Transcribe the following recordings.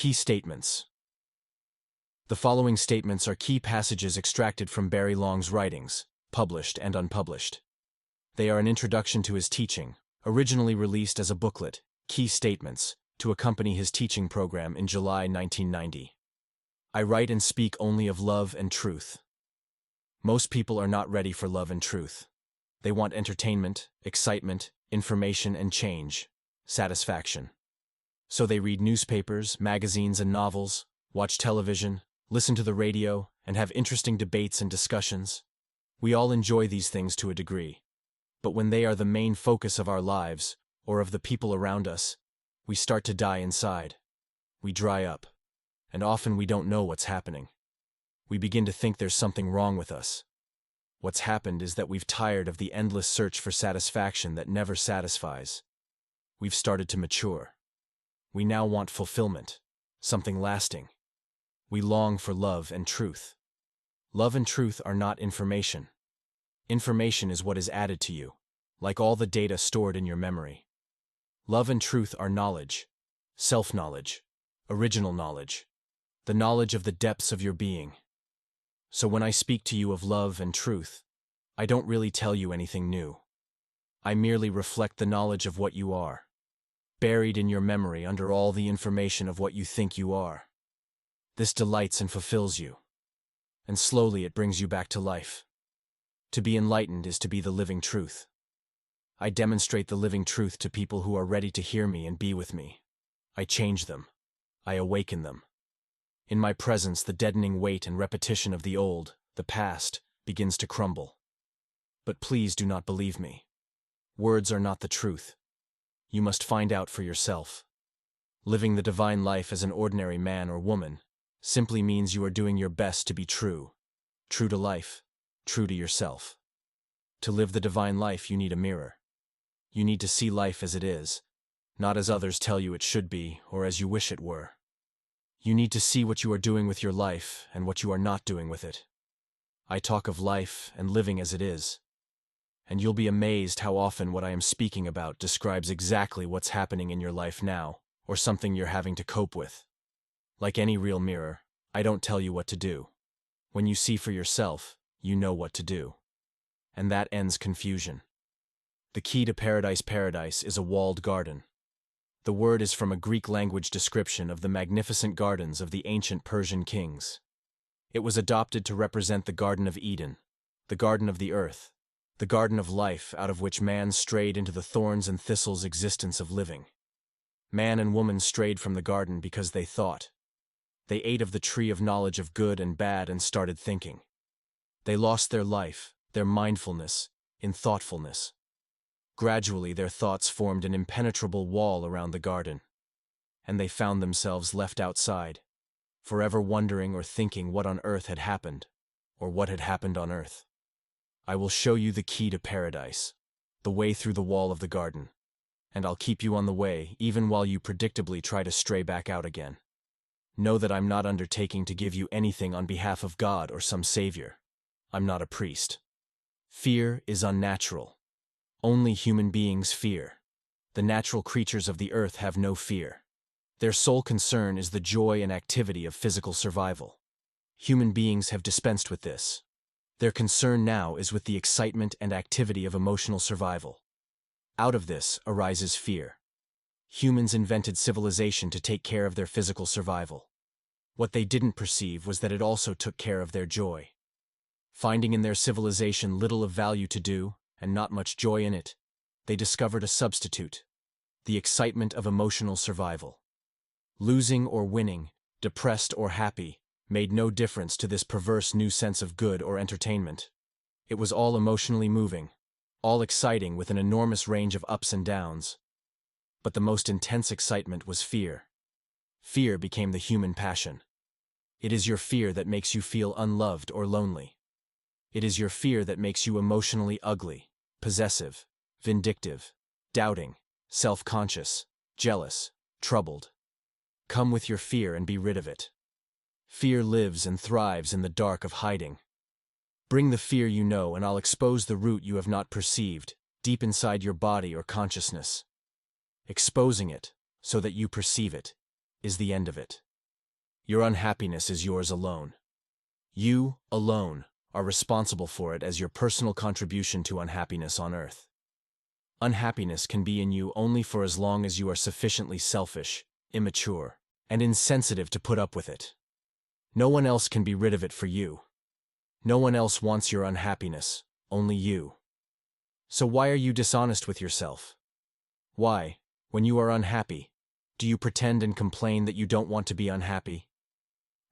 Key statements. The following statements are key passages extracted from Barry Long's writings, published and unpublished. They are an introduction to his teaching, originally released as a booklet, Key Statements, to accompany his teaching program in July 1990. I write and speak only of love and truth. Most people are not ready for love and truth. They want entertainment, excitement, information and change, satisfaction. So they read newspapers, magazines and novels, watch television, listen to the radio, and have interesting debates and discussions. We all enjoy these things to a degree. But when they are the main focus of our lives, or of the people around us, we start to die inside. We dry up. And often we don't know what's happening. We begin to think there's something wrong with us. What's happened is that we've tired of the endless search for satisfaction that never satisfies. We've started to mature. We now want fulfillment, something lasting. We long for love and truth. Love and truth are not information. Information is what is added to you, like all the data stored in your memory. Love and truth are knowledge, self-knowledge, original knowledge, the knowledge of the depths of your being. So when I speak to you of love and truth, I don't really tell you anything new. I merely reflect the knowledge of what you are, buried in your memory under all the information of what you think you are. This delights and fulfills you, and slowly it brings you back to life. To be enlightened is to be the living truth. I demonstrate the living truth to people who are ready to hear me and be with me. I change them. I awaken them. In my presence, the deadening weight and repetition of the old, the past, begins to crumble. But please do not believe me. Words are not the truth. You must find out for yourself. Living the divine life as an ordinary man or woman simply means you are doing your best to be true. True to life, true to yourself. To live the divine life, you need a mirror. You need to see life as it is, not as others tell you it should be or as you wish it were. You need to see what you are doing with your life and what you are not doing with it. I talk of life and living as it is. And you'll be amazed how often what I am speaking about describes exactly what's happening in your life now, or something you're having to cope with. Like any real mirror, I don't tell you what to do. When you see for yourself, you know what to do. And that ends confusion. The key to paradise is a walled garden. The word is from a Greek language description of the magnificent gardens of the ancient Persian kings. It was adopted to represent the Garden of Eden, the garden of the earth, the garden of life out of which man strayed into the thorns and thistles existence of living. Man and woman strayed from the garden because they thought. They ate of the tree of knowledge of good and bad and started thinking. They lost their life, their mindfulness, in thoughtfulness. Gradually their thoughts formed an impenetrable wall around the garden, and they found themselves left outside, forever wondering or thinking what on earth had happened, or what had happened on earth. I will show you the key to paradise, the way through the wall of the garden, and I'll keep you on the way even while you predictably try to stray back out again. Know that I'm not undertaking to give you anything on behalf of God or some savior. I'm not a priest. Fear is unnatural. Only human beings fear. The natural creatures of the earth have no fear. Their sole concern is the joy and activity of physical survival. Human beings have dispensed with this. Their concern now is with the excitement and activity of emotional survival. Out of this arises fear. Humans invented civilization to take care of their physical survival. What they didn't perceive was that it also took care of their joy. Finding in their civilization little of value to do, and not much joy in it, they discovered a substitute, the excitement of emotional survival. Losing or winning, depressed or happy, made no difference to this perverse new sense of good or entertainment. It was all emotionally moving, all exciting with an enormous range of ups and downs. But the most intense excitement was fear. Fear became the human passion. It is your fear that makes you feel unloved or lonely. It is your fear that makes you emotionally ugly, possessive, vindictive, doubting, self-conscious, jealous, troubled. Come with your fear and be rid of it. Fear lives and thrives in the dark of hiding. Bring the fear you know and I'll expose the root you have not perceived, deep inside your body or consciousness. Exposing it, so that you perceive it, is the end of it. Your unhappiness is yours alone. You, alone, are responsible for it as your personal contribution to unhappiness on earth. Unhappiness can be in you only for as long as you are sufficiently selfish, immature, and insensitive to put up with it. No one else can be rid of it for you. No one else wants your unhappiness, only you. So why are you dishonest with yourself? Why, when you are unhappy, do you pretend and complain that you don't want to be unhappy?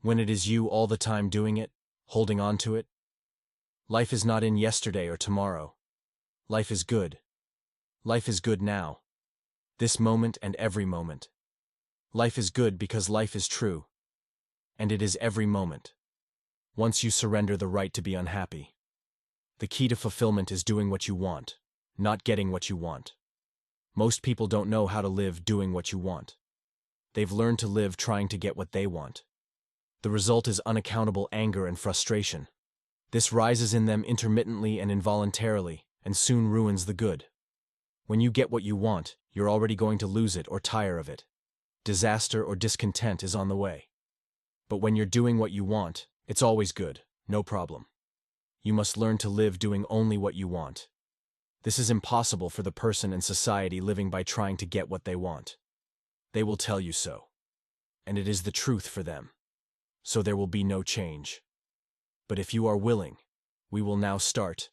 When it is you all the time doing it, holding on to it? Life is not in yesterday or tomorrow. Life is good. Life is good now. This moment and every moment. Life is good because life is true. And it is every moment. Once you surrender the right to be unhappy. The key to fulfillment is doing what you want, not getting what you want. Most people don't know how to live doing what you want. They've learned to live trying to get what they want. The result is unaccountable anger and frustration. This rises in them intermittently and involuntarily, and soon ruins the good. When you get what you want, you're already going to lose it or tire of it. Disaster or discontent is on the way. But when you're doing what you want, it's always good, no problem. You must learn to live doing only what you want. This is impossible for the person and society living by trying to get what they want. They will tell you so. And it is the truth for them. So there will be no change. But if you are willing, we will now start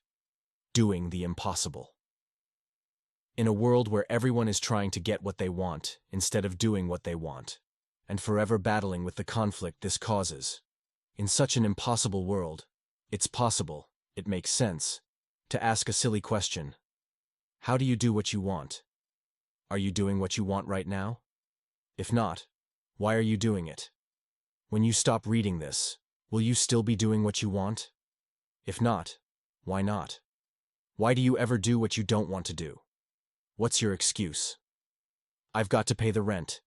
doing the impossible. In a world where everyone is trying to get what they want instead of doing what they want, and forever battling with the conflict this causes, in such an impossible world, it's possible, it makes sense, to ask a silly question. How do you do what you want? Are you doing what you want right now? If not, why are you doing it? When you stop reading this, will you still be doing what you want? If not, why not? Why do you ever do what you don't want to do? What's your excuse? I've got to pay the rent.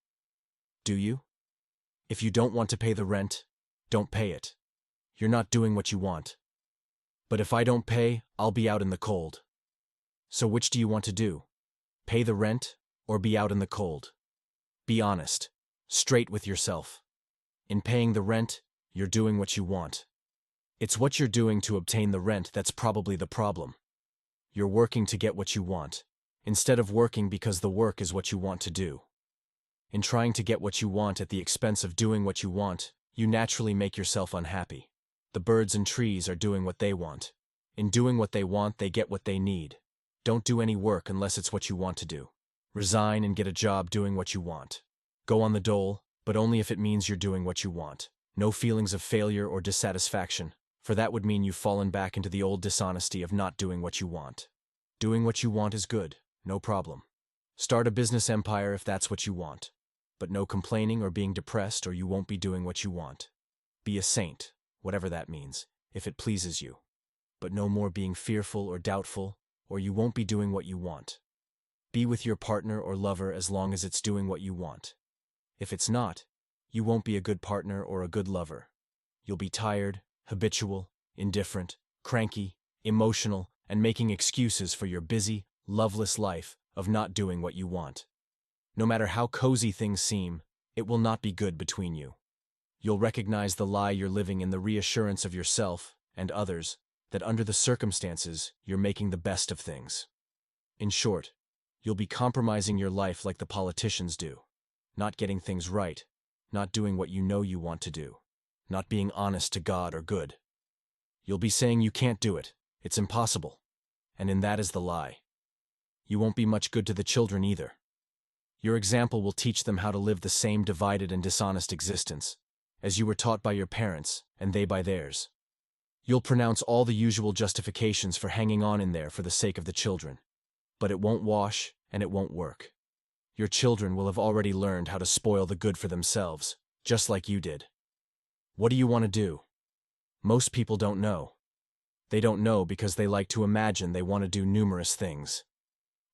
Do you? If you don't want to pay the rent, don't pay it. You're not doing what you want. But if I don't pay, I'll be out in the cold. So which do you want to do? Pay the rent or be out in the cold? Be honest, straight with yourself. In paying the rent, you're doing what you want. It's what you're doing to obtain the rent that's probably the problem. You're working to get what you want, instead of working because the work is what you want to do. In trying to get what you want at the expense of doing what you want, you naturally make yourself unhappy. The birds and trees are doing what they want. In doing what they want, they get what they need. Don't do any work unless it's what you want to do. Resign and get a job doing what you want. Go on the dole, but only if it means you're doing what you want. No feelings of failure or dissatisfaction, for that would mean you've fallen back into the old dishonesty of not doing what you want. Doing what you want is good, no problem. Start a business empire if that's what you want. But no complaining or being depressed, or you won't be doing what you want. Be a saint, whatever that means, if it pleases you. But no more being fearful or doubtful, or you won't be doing what you want. Be with your partner or lover as long as it's doing what you want. If it's not, you won't be a good partner or a good lover. You'll be tired, habitual, indifferent, cranky, emotional, and making excuses for your busy, loveless life of not doing what you want. No matter how cozy things seem, it will not be good between you. You'll recognize the lie you're living in the reassurance of yourself and others that under the circumstances, you're making the best of things. In short, you'll be compromising your life like the politicians do. Not getting things right, not doing what you know you want to do, not being honest to God or good. You'll be saying you can't do it, it's impossible, and in that is the lie. You won't be much good to the children either. Your example will teach them how to live the same divided and dishonest existence, as you were taught by your parents and they by theirs. You'll pronounce all the usual justifications for hanging on in there for the sake of the children, but it won't wash and it won't work. Your children will have already learned how to spoil the good for themselves, just like you did. What do you want to do? Most people don't know. They don't know because they like to imagine they want to do numerous things.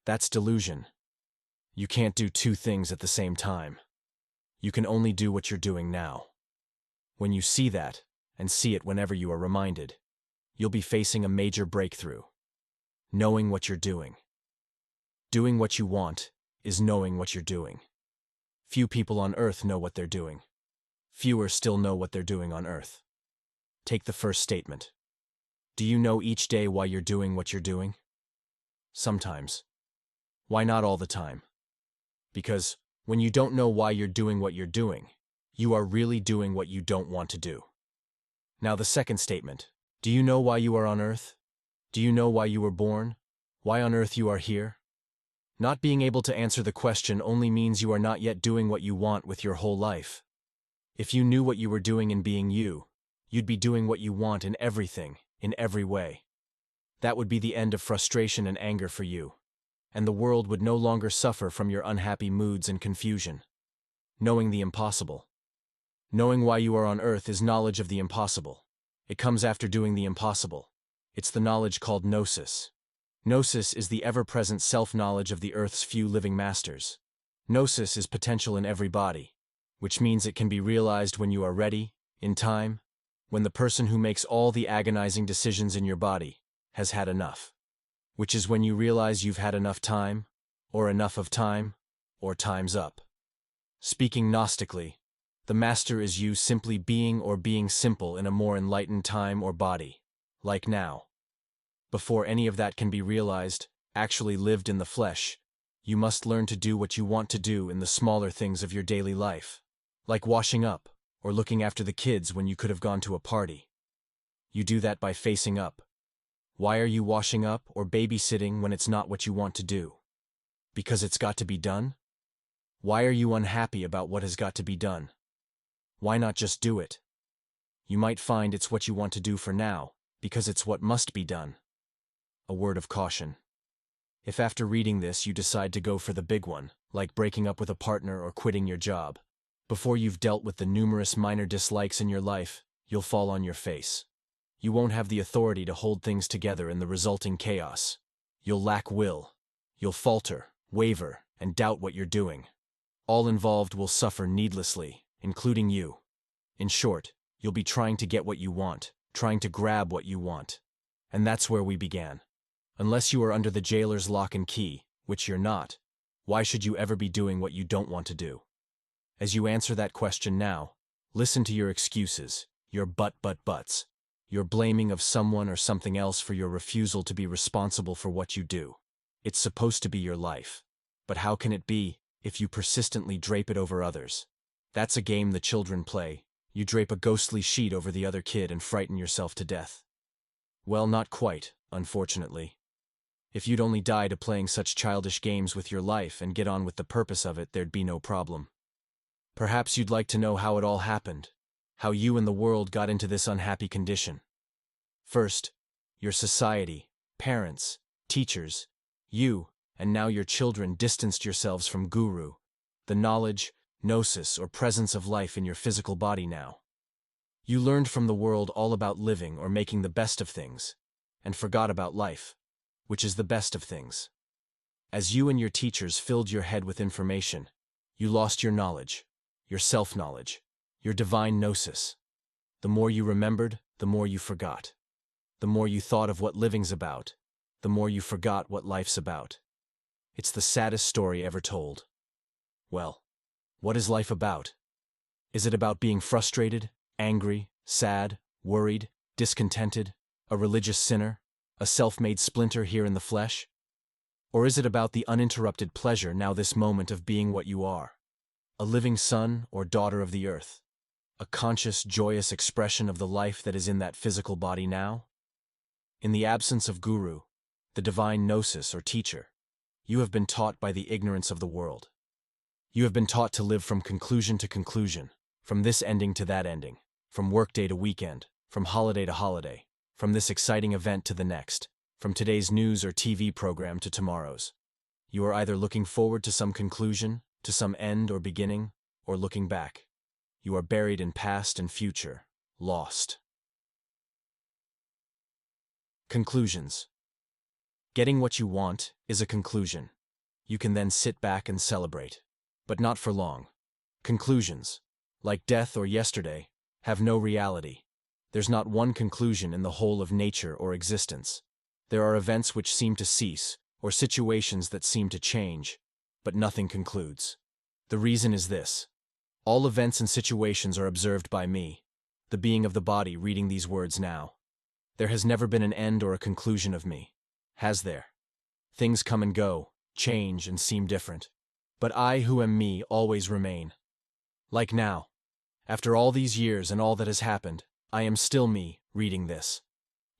That's delusion. You can't do two things at the same time. You can only do what you're doing now. When you see that, and see it whenever you are reminded, you'll be facing a major breakthrough. Knowing what you're doing. Doing what you want is knowing what you're doing. Few people on earth know what they're doing. fewer still know what they're doing on Earth. Take the first statement. Do you know each day why you're doing what you're doing? Sometimes. Why not all the time? Because, when you don't know why you're doing what you're doing, you are really doing what you don't want to do. Now the second statement. Do you know why you are on Earth? Do you know why you were born? Why on earth you are here? Not being able to answer the question only means you are not yet doing what you want with your whole life. If you knew what you were doing in being you, you'd be doing what you want in everything, in every way. That would be the end of frustration and anger for you, and the world would no longer suffer from your unhappy moods and confusion. Knowing the impossible. Knowing why you are on Earth is knowledge of the impossible. It comes after doing the impossible. It's the knowledge called Gnosis. Gnosis is the ever-present self-knowledge of the Earth's few living masters. Gnosis is potential in every body, which means it can be realized when you are ready, in time, when the person who makes all the agonizing decisions in your body has had enough. Which is when you realize you've had enough time, or enough of time, or time's up. Speaking Gnostically, the master is you simply being or being simple in a more enlightened time or body, like now. Before any of that can be realized, actually lived in the flesh, you must learn to do what you want to do in the smaller things of your daily life, like washing up, or looking after the kids when you could have gone to a party. You do that by facing up. Why are you washing up or babysitting when it's not what you want to do? Because it's got to be done? Why are you unhappy about what has got to be done? Why not just do it? You might find it's what you want to do for now, because it's what must be done. A word of caution. If after reading this you decide to go for the big one, like breaking up with a partner or quitting your job, before you've dealt with the numerous minor dislikes in your life, you'll fall on your face. You won't have the authority to hold things together in the resulting chaos. You'll lack will. You'll falter, waver, and doubt what you're doing. All involved will suffer needlessly, including you. In short, you'll be trying to get what you want, trying to grab what you want. And that's where we began. Unless you are under the jailer's lock and key, which you're not, why should you ever be doing what you don't want to do? As you answer that question now, listen to your excuses, your buts, your blaming of someone or something else for your refusal to be responsible for what you do. It's supposed to be your life. But how can it be, if you persistently drape it over others? That's a game the children play. You drape a ghostly sheet over the other kid and frighten yourself to death. Well, not quite, unfortunately. If you'd only die to playing such childish games with your life and get on with the purpose of it, there'd be no problem. Perhaps you'd like to know how it all happened, how you and the world got into this unhappy condition. First, your society, parents, teachers, you, and now your children distanced yourselves from Guru, the knowledge, gnosis, or presence of life in your physical body now. You learned from the world all about living or making the best of things, and forgot about life, which is the best of things. As you and your teachers filled your head with information, you lost your knowledge, your self-knowledge, your divine gnosis. The more you remembered, the more you forgot. The more you thought of what living's about, the more you forgot what life's about. It's the saddest story ever told. Well, what is life about? Is it about being frustrated, angry, sad, worried, discontented, a religious sinner, a self-made splinter here in the flesh? Or is it about the uninterrupted pleasure now this moment of being what you are? A living son or daughter of the earth? A conscious, joyous expression of the life that is in that physical body now? In the absence of guru, the divine gnosis or teacher, you have been taught by the ignorance of the world. You have been taught to live from conclusion to conclusion, from this ending to that ending, from workday to weekend, from holiday to holiday, from this exciting event to the next, from today's news or TV program to tomorrow's. You are either looking forward to some conclusion, to some end or beginning, or looking back. You are buried in past and future, lost. Conclusions. Getting what you want is a conclusion. You can then sit back and celebrate. But not for long. Conclusions, like death or yesterday, have no reality. There's not one conclusion in the whole of nature or existence. There are events which seem to cease, or situations that seem to change, but nothing concludes. The reason is this. All events and situations are observed by me, the being of the body reading these words now. There has never been an end or a conclusion of me. Has there? Things come and go, change and seem different. But I who am me always remain. Like now. After all these years and all that has happened, I am still me, reading this.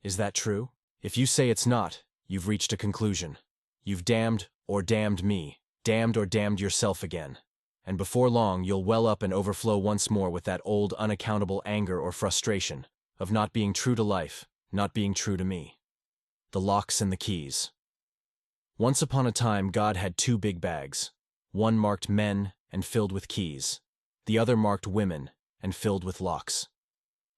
Is that true? If you say it's not, you've reached a conclusion. You've damned me, damned or damned yourself again. And before long you'll well up and overflow once more with that old unaccountable anger or frustration of not being true to life, not being true to me. The locks and the keys. Once upon a time God had two big bags, one marked men and filled with keys, the other marked women and filled with locks.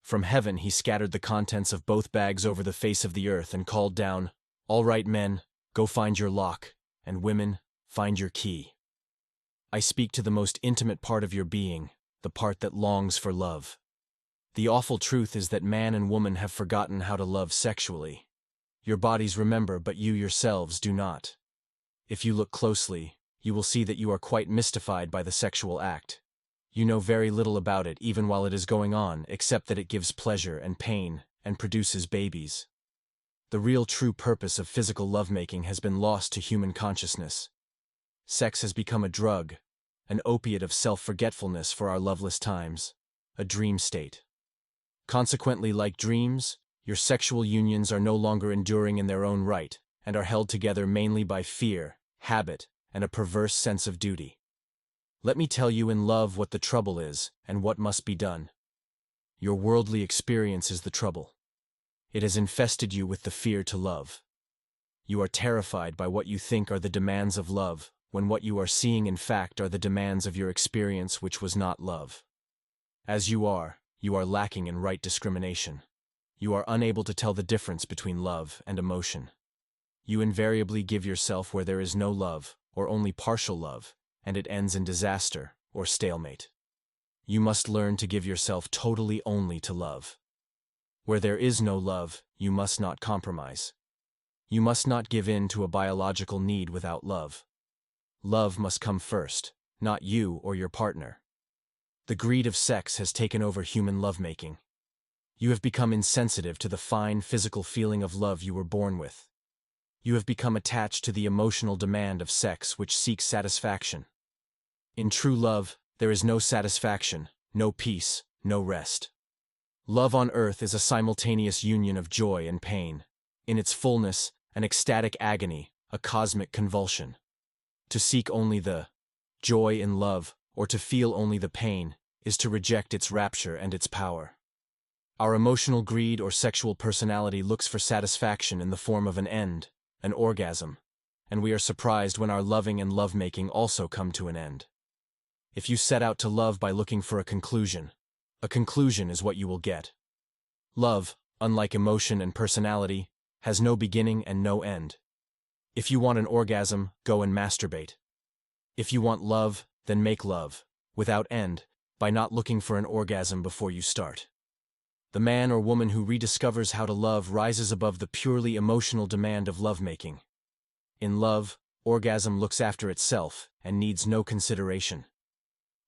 From heaven he scattered the contents of both bags over the face of the earth and called down, "All right, men, go find your lock, and women, find your key." I speak to the most intimate part of your being, the part that longs for love. The awful truth is that man and woman have forgotten how to love sexually. Your bodies remember, but you yourselves do not. If you look closely, you will see that you are quite mystified by the sexual act. You know very little about it even while it is going on, except that it gives pleasure and pain and produces babies. The real true purpose of physical lovemaking has been lost to human consciousness. Sex has become a drug, an opiate of self-forgetfulness for our loveless times, a dream state. Consequently, like dreams, your sexual unions are no longer enduring in their own right and are held together mainly by fear, habit, and a perverse sense of duty. Let me tell you in love what the trouble is and what must be done. Your worldly experience is the trouble. It has infested you with the fear to love. You are terrified by what you think are the demands of love, when what you are seeing in fact are the demands of your experience which was not love. As you are lacking in right discrimination. You are unable to tell the difference between love and emotion. You invariably give yourself where there is no love, or only partial love, and it ends in disaster or stalemate. You must learn to give yourself totally only to love. Where there is no love, you must not compromise. You must not give in to a biological need without love. Love must come first, not you or your partner. The greed of sex has taken over human lovemaking. You have become insensitive to the fine physical feeling of love you were born with. You have become attached to the emotional demand of sex which seeks satisfaction. In true love, there is no satisfaction, no peace, no rest. Love on earth is a simultaneous union of joy and pain. In its fullness, an ecstatic agony, a cosmic convulsion. To seek only the joy in love, or to feel only the pain, is to reject its rapture and its power. Our emotional greed or sexual personality looks for satisfaction in the form of an end, an orgasm, and we are surprised when our loving and lovemaking also come to an end. If you set out to love by looking for a conclusion is what you will get. Love, unlike emotion and personality, has no beginning and no end. If you want an orgasm, go and masturbate. If you want love, then make love, without end, by not looking for an orgasm before you start. The man or woman who rediscovers how to love rises above the purely emotional demand of lovemaking. In love, orgasm looks after itself and needs no consideration.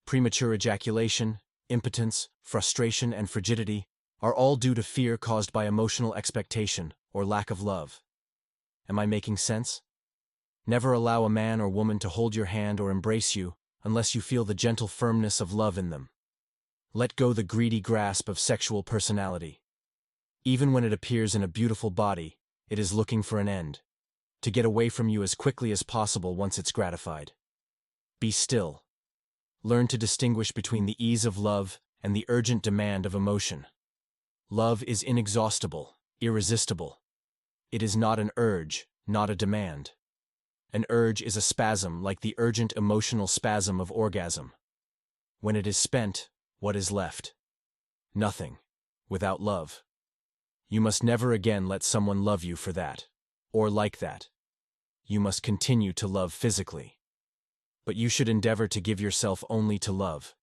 Premature ejaculation, impotence, frustration, and frigidity are all due to fear caused by emotional expectation or lack of love. Am I making sense? Never allow a man or woman to hold your hand or embrace you unless you feel the gentle firmness of love in them. Let go the greedy grasp of sexual personality. Even when it appears in a beautiful body, it is looking for an end, to get away from you as quickly as possible once it's gratified. Be still. Learn to distinguish between the ease of love and the urgent demand of emotion. Love is inexhaustible, irresistible. It is not an urge, not a demand. An urge is a spasm like the urgent emotional spasm of orgasm. When it is spent, what is left? Nothing, without love. You must never again let someone love you for that, or like that. You must continue to love physically. But you should endeavor to give yourself only to love,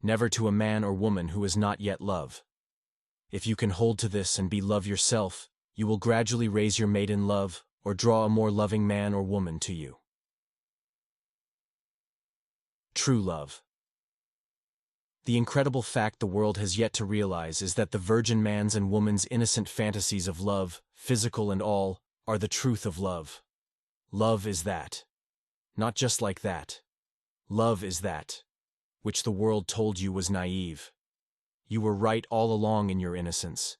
never to a man or woman who is not yet love. If you can hold to this and be love yourself, you will gradually raise your mate in love or draw a more loving man or woman to you. True love. The incredible fact the world has yet to realize is that the virgin man's and woman's innocent fantasies of love, physical and all, are the truth of love. Love is that. Not just like that. Love is that, which the world told you was naive. You were right all along in your innocence.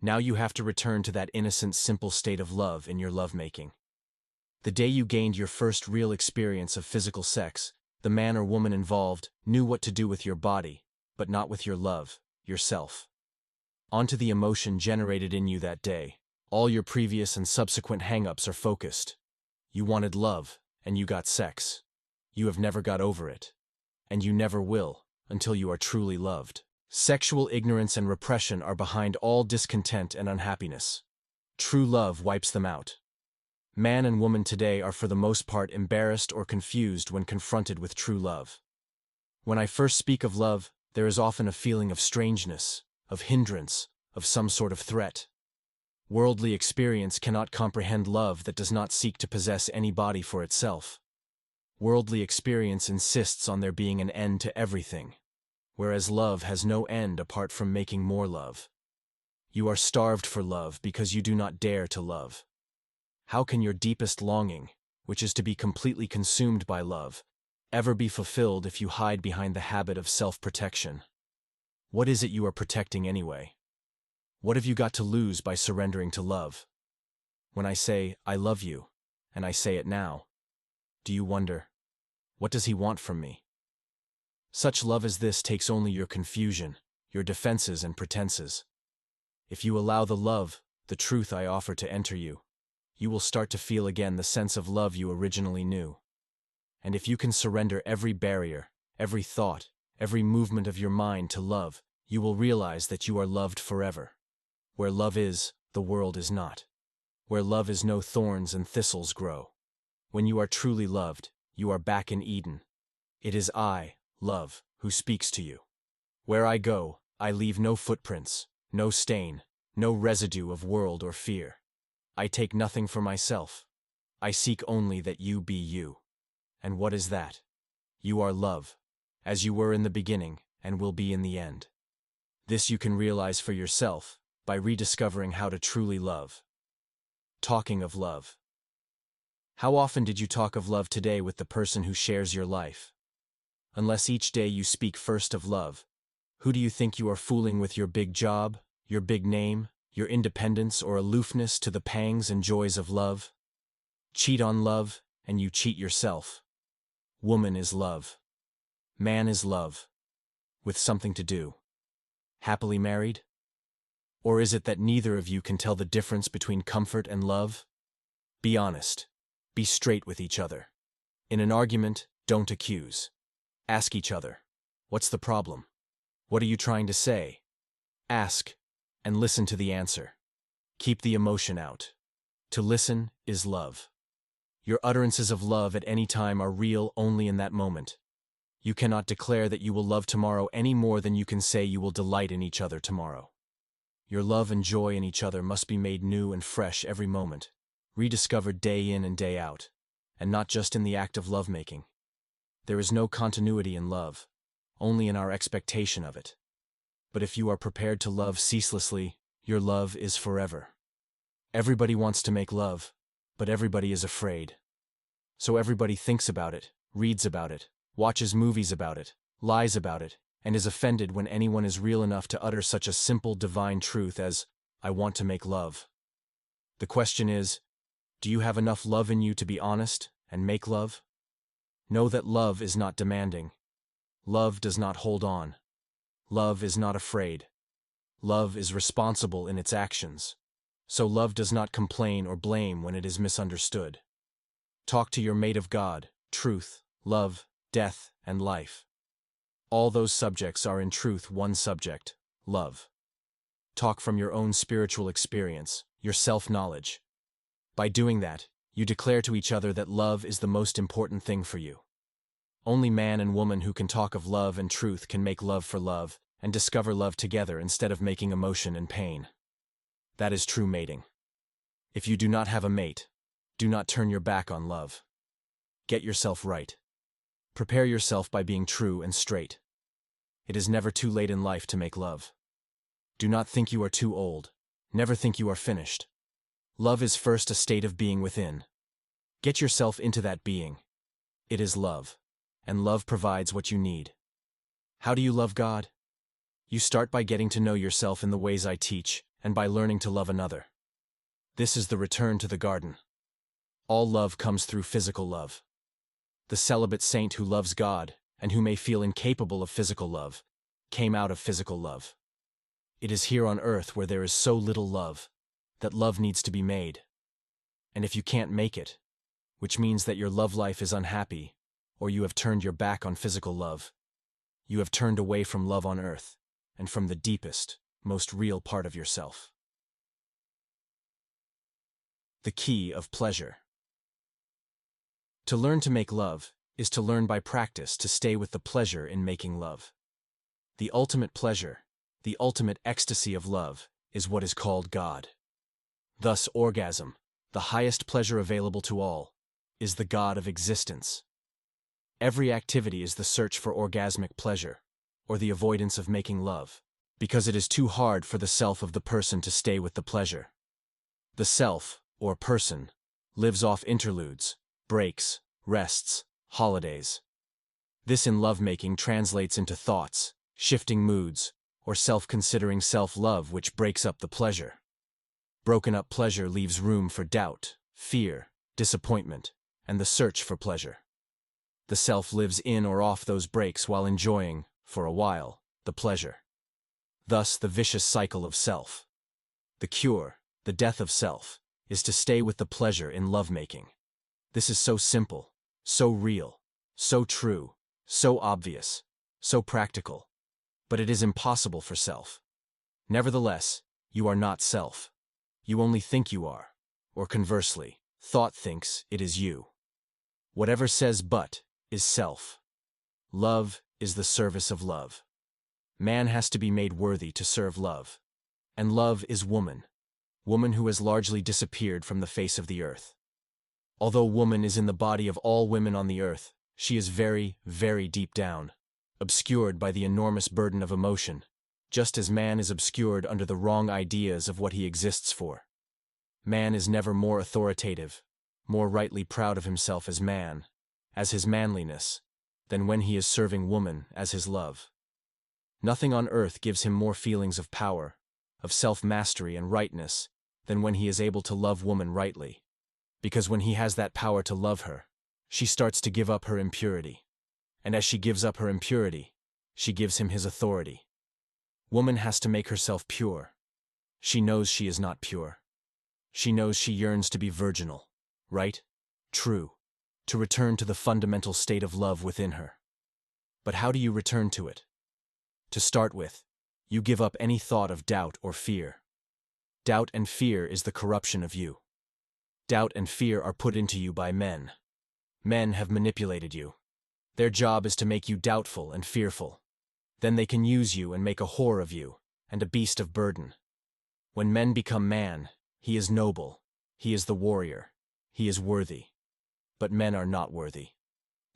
Now you have to return to that innocent, simple state of love in your lovemaking. The day you gained your first real experience of physical sex, the man or woman involved knew what to do with your body, but not with your love, yourself. Onto the emotion generated in you that day. All your previous and subsequent hang-ups are focused. You wanted love, and you got sex. You have never got over it. And you never will, until you are truly loved. Sexual ignorance and repression are behind all discontent and unhappiness. True love wipes them out. Man and woman today are for the most part embarrassed or confused when confronted with true love. When I first speak of love, there is often a feeling of strangeness, of hindrance, of some sort of threat. Worldly experience cannot comprehend love that does not seek to possess any body for itself. Worldly experience insists on there being an end to everything, whereas love has no end apart from making more love. You are starved for love because you do not dare to love. How can your deepest longing, which is to be completely consumed by love, ever be fulfilled if you hide behind the habit of self-protection? What is it you are protecting anyway? What have you got to lose by surrendering to love? When I say, I love you, and I say it now, do you wonder, what does he want from me? Such love as this takes only your confusion, your defenses and pretenses. If you allow the love, the truth I offer to enter you, you will start to feel again the sense of love you originally knew. And if you can surrender every barrier, every thought, every movement of your mind to love, you will realize that you are loved forever. Where love is, the world is not. Where love is, no thorns and thistles grow. When you are truly loved, you are back in Eden. It is I, love, who speaks to you. Where I go, I leave no footprints, no stain, no residue of world or fear. I take nothing for myself. I seek only that you be you. And what is that? You are love, as you were in the beginning and will be in the end. This you can realize for yourself by rediscovering how to truly love. Talking of love. How often did you talk of love today with the person who shares your life? Unless each day you speak first of love, who do you think you are fooling with your big job, your big name, your independence or aloofness to the pangs and joys of love? Cheat on love, and you cheat yourself. Woman is love. Man is love. With something to do. Happily married? Or is it that neither of you can tell the difference between comfort and love? Be honest. Be straight with each other. In an argument, don't accuse. Ask each other, what's the problem? What are you trying to say? Ask, and listen to the answer. Keep the emotion out. To listen is love. Your utterances of love at any time are real only in that moment. You cannot declare that you will love tomorrow any more than you can say you will delight in each other tomorrow. Your love and joy in each other must be made new and fresh every moment, rediscovered day in and day out, and not just in the act of lovemaking. There is no continuity in love, only in our expectation of it. But if you are prepared to love ceaselessly, your love is forever. Everybody wants to make love, but everybody is afraid. So everybody thinks about it, reads about it, watches movies about it, lies about it, and is offended when anyone is real enough to utter such a simple divine truth as, I want to make love. The question is, do you have enough love in you to be honest and make love? Know that love is not demanding. Love does not hold on. Love is not afraid. Love is responsible in its actions. So love does not complain or blame when it is misunderstood. Talk to your mate of God, truth, love, death, and life. All those subjects are in truth one subject, love. Talk from your own spiritual experience, your self-knowledge. By doing that, you declare to each other that love is the most important thing for you. Only man and woman who can talk of love and truth can make love for love and discover love together instead of making emotion and pain. That is true mating. If you do not have a mate, do not turn your back on love. Get yourself right. Prepare yourself by being true and straight. It is never too late in life to make love. Do not think you are too old. Never think you are finished. Love is first a state of being within. Get yourself into that being. It is love. And love provides what you need. How do you love God? You start by getting to know yourself in the ways I teach, and by learning to love another. This is the return to the garden. All love comes through physical love. The celibate saint who loves God, and who may feel incapable of physical love, came out of physical love. It is here on earth where there is so little love, that love needs to be made. And if you can't make it, which means that your love life is unhappy, or you have turned your back on physical love, you have turned away from love on earth, and from the deepest, most real part of yourself. The key of pleasure. To learn to make love is to learn by practice to stay with the pleasure in making love. The ultimate pleasure, the ultimate ecstasy of love, is what is called God. Thus, orgasm, the highest pleasure available to all, is the God of existence. Every activity is the search for orgasmic pleasure, or the avoidance of making love, because it is too hard for the self of the person to stay with the pleasure. The self, or person, lives off interludes, breaks, rests, holidays. This in lovemaking translates into thoughts, shifting moods, or self-considering self-love which breaks up the pleasure. Broken up pleasure leaves room for doubt, fear, disappointment, and the search for pleasure. The self lives in or off those breaks while enjoying, for a while, the pleasure. Thus the vicious cycle of self. The cure, the death of self, is to stay with the pleasure in lovemaking. This is so simple, so real, so true, so obvious, so practical. But it is impossible for self. Nevertheless, you are not self. You only think you are, or conversely, thought thinks it is you. Whatever says but is self. Love is the service of love. Man has to be made worthy to serve love. And love is woman. Woman who has largely disappeared from the face of the earth. Although woman is in the body of all women on the earth, she is very, very deep down, obscured by the enormous burden of emotion, just as man is obscured under the wrong ideas of what he exists for. Man is never more authoritative, more rightly proud of himself as man, as his manliness, than when he is serving woman as his love. Nothing on earth gives him more feelings of power, of self-mastery and rightness, than when he is able to love woman rightly. Because when he has that power to love her, she starts to give up her impurity. And as she gives up her impurity, she gives him his authority. Woman has to make herself pure. She knows she is not pure. She knows she yearns to be virginal, right? True. To return to the fundamental state of love within her. But how do you return to it? To start with, you give up any thought of doubt or fear. Doubt and fear is the corruption of you. Doubt and fear are put into you by men. Men have manipulated you. Their job is to make you doubtful and fearful. Then they can use you and make a whore of you, and a beast of burden. When men become man, he is noble, he is the warrior, he is worthy. But men are not worthy.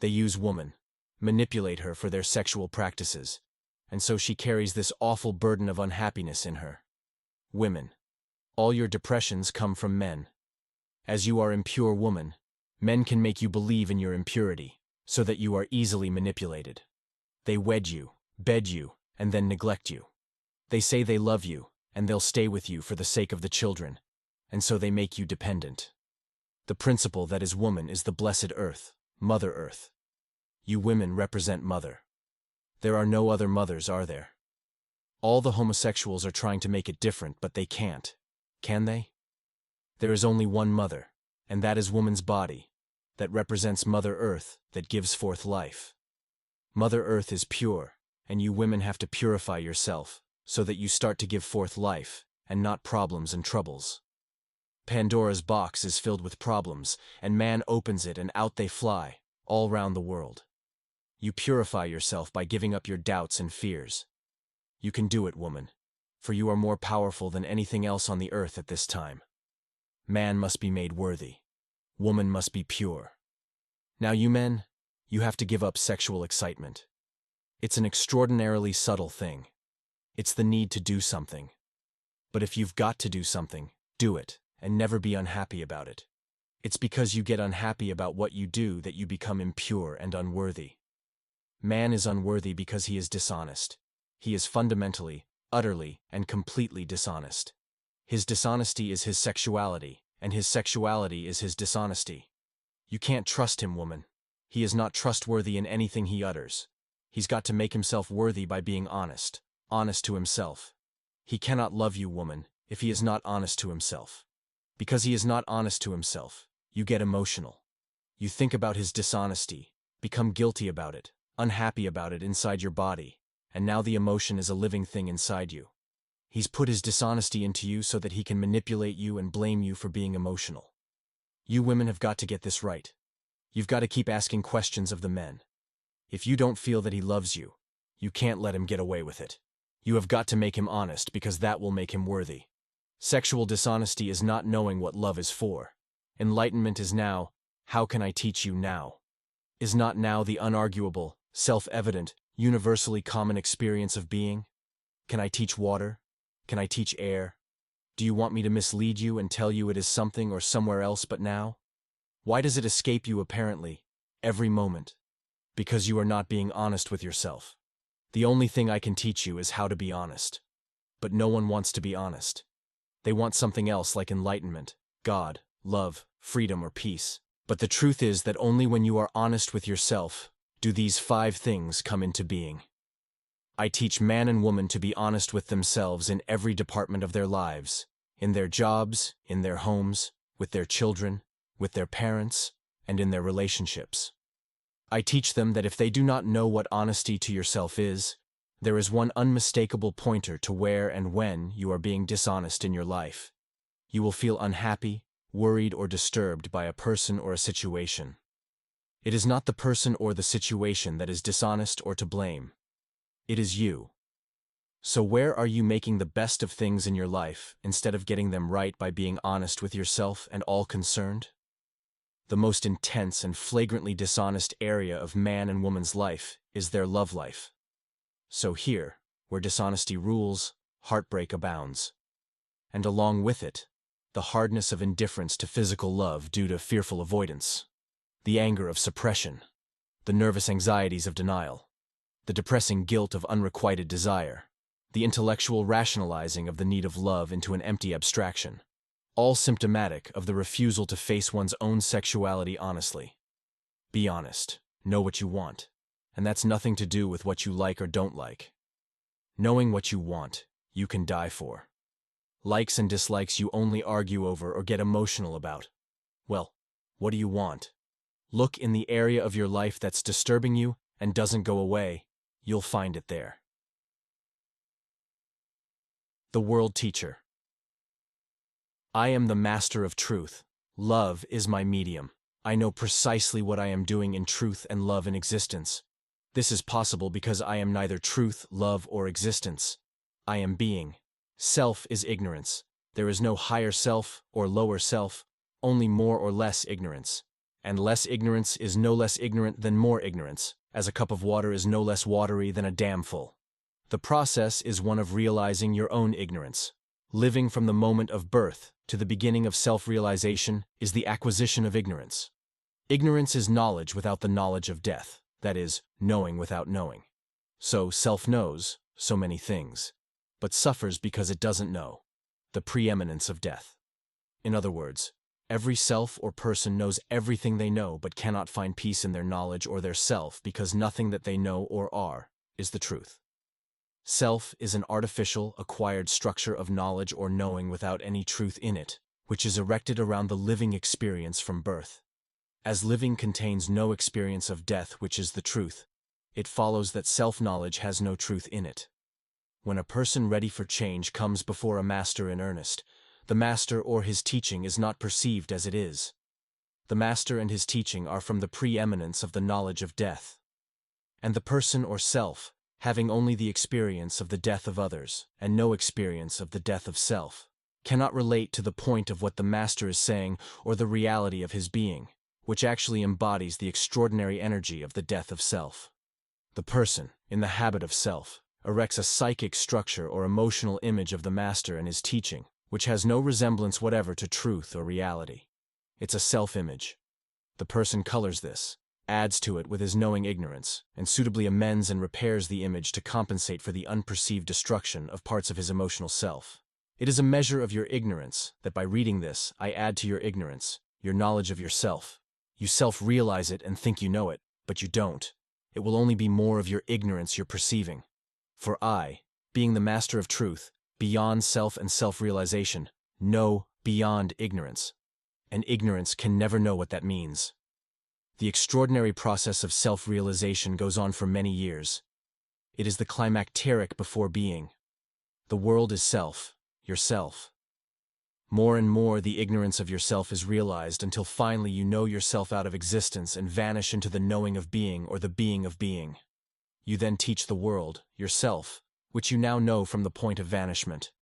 They use woman, manipulate her for their sexual practices, and so she carries this awful burden of unhappiness in her. Women, all your depressions come from men. As you are impure woman, men can make you believe in your impurity, so that you are easily manipulated. They wed you, bed you, and then neglect you. They say they love you, and they'll stay with you for the sake of the children, and so they make you dependent. The principle that is woman is the blessed earth, Mother Earth. You women represent Mother. There are no other mothers, are there? All the homosexuals are trying to make it different, but they can't. Can they? There is only one mother, and that is woman's body, that represents Mother Earth, that gives forth life. Mother Earth is pure, and you women have to purify yourself, so that you start to give forth life, and not problems and troubles. Pandora's box is filled with problems, and man opens it and out they fly, all round the world. You purify yourself by giving up your doubts and fears. You can do it, woman, for you are more powerful than anything else on the earth at this time. Man must be made worthy. Woman must be pure. Now you men, you have to give up sexual excitement. It's an extraordinarily subtle thing. It's the need to do something. But if you've got to do something, do it, and never be unhappy about it. It's because you get unhappy about what you do that you become impure and unworthy. Man is unworthy because he is dishonest. He is fundamentally, utterly, and completely dishonest. His dishonesty is his sexuality, and his sexuality is his dishonesty. You can't trust him, woman. He is not trustworthy in anything he utters. He's got to make himself worthy by being honest to himself. He cannot love you, woman, if he is not honest to himself. Because he is not honest to himself, you get emotional. You think about his dishonesty, become guilty about it, unhappy about it inside your body, and now the emotion is a living thing inside you. He's put his dishonesty into you so that he can manipulate you and blame you for being emotional. You women have got to get this right. You've got to keep asking questions of the men. If you don't feel that he loves you, you can't let him get away with it. You have got to make him honest because that will make him worthy. Sexual dishonesty is not knowing what love is for. Enlightenment is now, how can I teach you now? Is not now the unarguable, self-evident, universally common experience of being? Can I teach water? Can I teach air? Do you want me to mislead you and tell you it is something or somewhere else but now? Why does it escape you apparently, every moment? Because you are not being honest with yourself. The only thing I can teach you is how to be honest. But no one wants to be honest. They want something else like enlightenment, God, love, freedom, or peace. But the truth is that only when you are honest with yourself do these 5 things come into being. I teach man and woman to be honest with themselves in every department of their lives, in their jobs, in their homes, with their children, with their parents, and in their relationships. I teach them that if they do not know what honesty to yourself is, there is one unmistakable pointer to where and when you are being dishonest in your life. You will feel unhappy, worried, or disturbed by a person or a situation. It is not the person or the situation that is dishonest or to blame. It is you. So where are you making the best of things in your life instead of getting them right by being honest with yourself and all concerned? The most intense and flagrantly dishonest area of man and woman's life is their love life. So here, where dishonesty rules, heartbreak abounds. And along with it, the hardness of indifference to physical love due to fearful avoidance, the anger of suppression, the nervous anxieties of denial, the depressing guilt of unrequited desire, the intellectual rationalizing of the need of love into an empty abstraction, all symptomatic of the refusal to face one's own sexuality honestly. Be honest, know what you want, and that's nothing to do with what you like or don't like. Knowing what you want, you can die for. Likes and dislikes you only argue over or get emotional about. Well, what do you want? Look in the area of your life that's disturbing you and doesn't go away. You'll find it there. The World Teacher. I am the master of truth. Love is my medium. I know precisely what I am doing in truth and love in existence. This is possible because I am neither truth, love, or existence. I am being. Self is ignorance. There is no higher self or lower self, only more or less ignorance. And less ignorance is no less ignorant than more ignorance, as a cup of water is no less watery than a dam full. The process is one of realizing your own ignorance. Living from the moment of birth to the beginning of self-realization is the acquisition of ignorance. Ignorance is knowledge without the knowledge of death, that is, knowing without knowing. So self knows so many things, but suffers because it doesn't know, the preeminence of death. In other words, every self or person knows everything they know but cannot find peace in their knowledge or their self because nothing that they know or are is the truth. Self is an artificial, acquired structure of knowledge or knowing without any truth in it, which is erected around the living experience from birth. As living contains no experience of death, which is the truth, it follows that self-knowledge has no truth in it. When a person ready for change comes before a master in earnest, the master or his teaching is not perceived as it is. The master and his teaching are from the preeminence of the knowledge of death. And the person or self, having only the experience of the death of others, and no experience of the death of self, cannot relate to the point of what the master is saying or the reality of his being, which actually embodies the extraordinary energy of the death of self. The person, in the habit of self, erects a psychic structure or emotional image of the master and his teaching, which has no resemblance whatever to truth or reality. It's a self-image. The person colors this, adds to it with his knowing ignorance, and suitably amends and repairs the image to compensate for the unperceived destruction of parts of his emotional self. It is a measure of your ignorance that by reading this, I add to your ignorance, your knowledge of yourself. You self-realize it and think you know it, but you don't. It will only be more of your ignorance you're perceiving. For I, being the master of truth, beyond self and self-realization, know beyond ignorance. And ignorance can never know what that means. The extraordinary process of self-realization goes on for many years. It is the climacteric before being. The world is self, yourself. More and more the ignorance of yourself is realized until finally you know yourself out of existence and vanish into the knowing of being or the being of being. You then teach the world, yourself, which you now know from the point of vanishment.